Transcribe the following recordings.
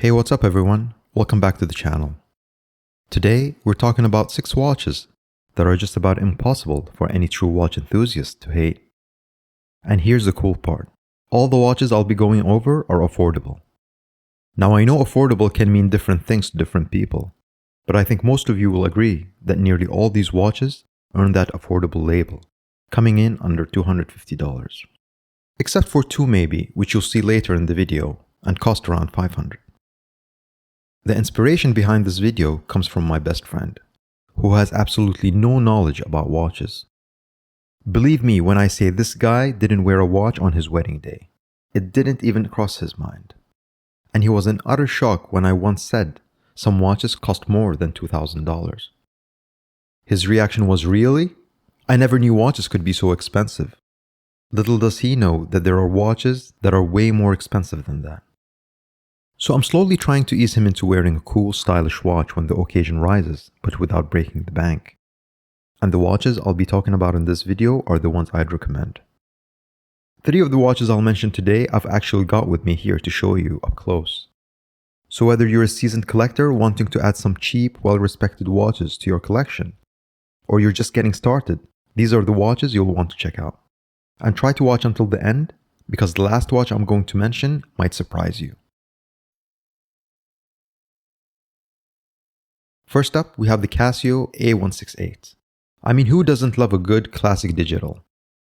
Hey, what's up everyone? Welcome back to the channel. Today, we're talking about 6 watches that are just about impossible for any true watch enthusiast to hate. And here's the cool part. All the watches I'll be going over are affordable. Now I know affordable can mean different things to different people, but I think most of you will agree that nearly all these watches earn that affordable label, coming in under $250. Except for 2 maybe, which you'll see later in the video, and cost around $500. The inspiration behind this video comes from my best friend, who has absolutely no knowledge about watches. Believe me when I say this guy didn't wear a watch on his wedding day. It didn't even cross his mind. And he was in utter shock when I once said some watches cost more than $2,000. His reaction was, "Really? I never knew watches could be so expensive." Little does he know that there are watches that are way more expensive than that. So I'm slowly trying to ease him into wearing a cool, stylish watch when the occasion rises, but without breaking the bank. And the watches I'll be talking about in this video are the ones I'd recommend. 3 of the watches I'll mention today I've actually got with me here to show you up close. So whether you're a seasoned collector wanting to add some cheap, well-respected watches to your collection, or you're just getting started, these are the watches you'll want to check out. And try to watch until the end, because the last watch I'm going to mention might surprise you. First up, we have the Casio A168. I mean, who doesn't love a good classic digital?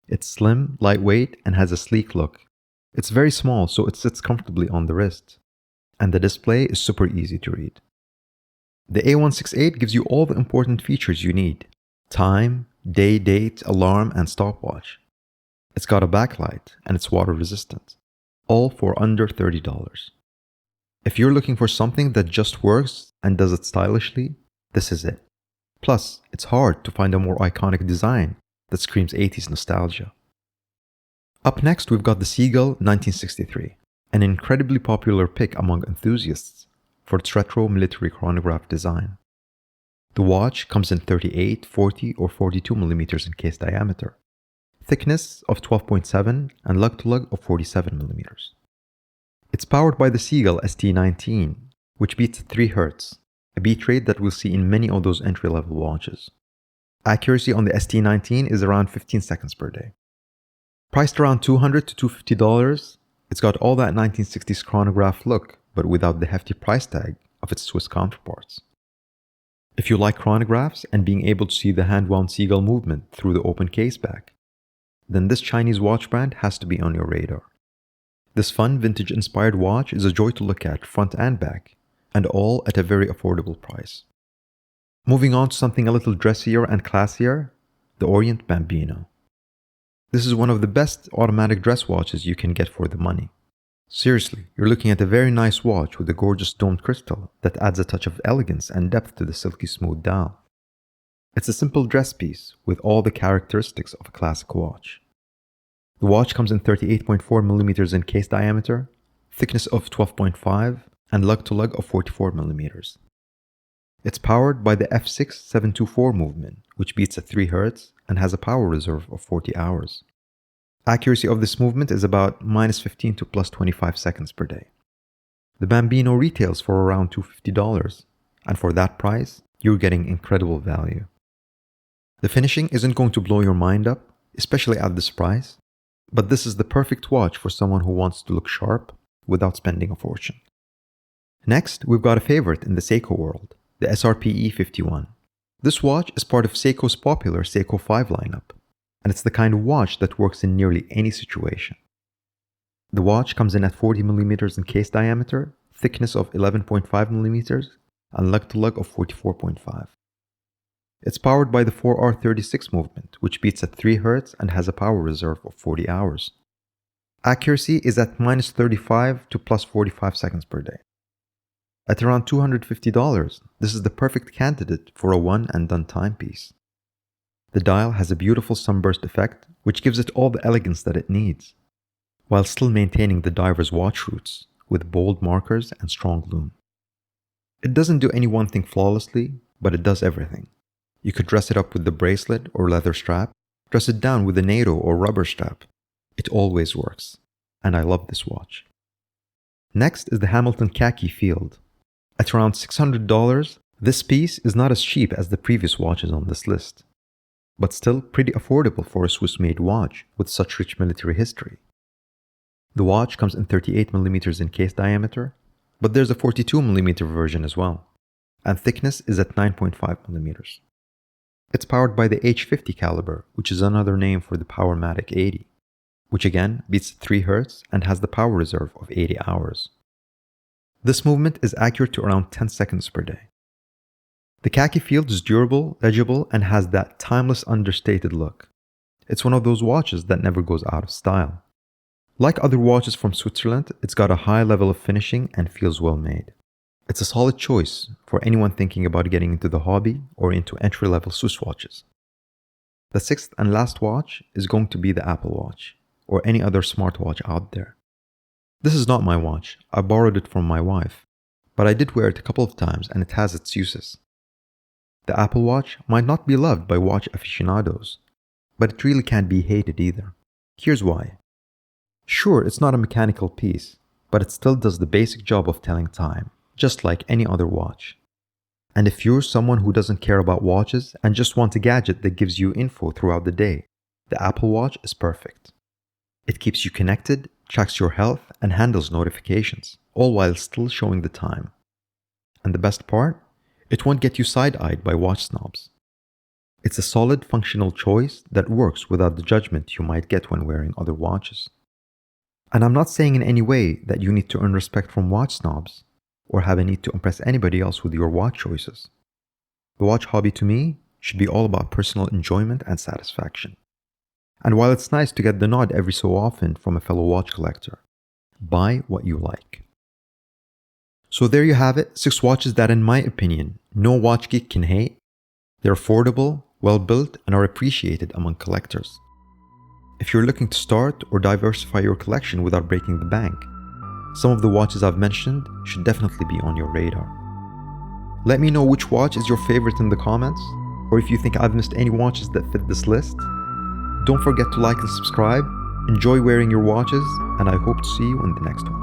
It's slim, lightweight, and has a sleek look. It's very small, so it sits comfortably on the wrist. And the display is super easy to read. The A168 gives you all the important features you need: time, day, date, alarm, and stopwatch. It's got a backlight, and it's water resistant. All for under $30. If you're looking for something that just works and does it stylishly, this is it. Plus, it's hard to find a more iconic design that screams 80s nostalgia. Up next, we've got the Seagull 1963, an incredibly popular pick among enthusiasts for its retro military chronograph design. The watch comes in 38, 40, or 42 mm in case diameter, thickness of 12.7, and lug-to-lug of 47 mm. It's powered by the Seagull ST19, which beats 3 Hz, a beat rate that we'll see in many of those entry-level watches. Accuracy on the ST19 is around 15 seconds per day. Priced around $200 to $250, it's got all that 1960s chronograph look, but without the hefty price tag of its Swiss counterparts. If you like chronographs and being able to see the hand-wound Seagull movement through the open case back, then this Chinese watch brand has to be on your radar. This fun, vintage-inspired watch is a joy to look at front and back, and all at a very affordable price. Moving on to something a little dressier and classier, the Orient Bambino. This is one of the best automatic dress watches you can get for the money. Seriously, you're looking at a very nice watch with a gorgeous domed crystal that adds a touch of elegance and depth to the silky smooth dial. It's a simple dress piece with all the characteristics of a classic watch. The watch comes in 38.4 mm in case diameter, thickness of 12.5, and lug-to-lug of 44 mm. It's powered by the F6724 movement, which beats at 3 Hz and has a power reserve of 40 hours. Accuracy of this movement is about -15 to +25 seconds per day. The Bambino retails for around $250, and for that price, you're getting incredible value. The finishing isn't going to blow your mind up, especially at this price, but this is the perfect watch for someone who wants to look sharp without spending a fortune. Next, we've got a favorite in the Seiko world, the SRPE 51. This watch is part of Seiko's popular Seiko 5 lineup, and it's the kind of watch that works in nearly any situation. The watch comes in at 40 mm in case diameter, thickness of 11.5 mm, and lug-to-lug of 44.5. It's powered by the 4R36 movement, which beats at 3 Hz and has a power reserve of 40 hours. Accuracy is at -35 to +45 seconds per day. At around $250, this is the perfect candidate for a one-and-done timepiece. The dial has a beautiful sunburst effect, which gives it all the elegance that it needs, while still maintaining the diver's watch roots with bold markers and strong lume. It doesn't do any one thing flawlessly, but it does everything. You could dress it up with the bracelet or leather strap, dress it down with a NATO or rubber strap. It always works, and I love this watch. Next is the Hamilton Khaki Field. At around $600, this piece is not as cheap as the previous watches on this list, but still pretty affordable for a Swiss-made watch with such rich military history. The watch comes in 38mm in case diameter, but there's a 42mm version as well, and thickness is at 9.5mm. It's powered by the H50 caliber, which is another name for the Powermatic 80, which again beats 3 Hz and has the power reserve of 80 hours. This movement is accurate to around 10 seconds per day. The Khaki Field is durable, legible, and has that timeless, understated look. It's one of those watches that never goes out of style. Like other watches from Switzerland, it's got a high level of finishing and feels well made. It's a solid choice for anyone thinking about getting into the hobby or into entry-level Swiss watches. The sixth and last watch is going to be the Apple Watch, or any other smartwatch out there. This is not my watch, I borrowed it from my wife, but I did wear it a couple of times and it has its uses. The Apple Watch might not be loved by watch aficionados, but it really can't be hated either. Here's why. Sure, it's not a mechanical piece, but it still does the basic job of telling time, just like any other watch. And if you're someone who doesn't care about watches and just want a gadget that gives you info throughout the day, the Apple Watch is perfect. It keeps you connected, tracks your health, and handles notifications, all while still showing the time. And the best part? It won't get you side-eyed by watch snobs. It's a solid, functional choice that works without the judgment you might get when wearing other watches. And I'm not saying in any way that you need to earn respect from watch snobs or have a need to impress anybody else with your watch choices. The watch hobby to me should be all about personal enjoyment and satisfaction. And while it's nice to get the nod every so often from a fellow watch collector, buy what you like. So there you have it, 6 watches that in my opinion, no watch geek can hate. They're affordable, well built, and are appreciated among collectors. If you're looking to start or diversify your collection without breaking the bank, some of the watches I've mentioned should definitely be on your radar. Let me know which watch is your favorite in the comments, or if you think I've missed any watches that fit this list. Don't forget to like and subscribe, enjoy wearing your watches, and I hope to see you in the next one.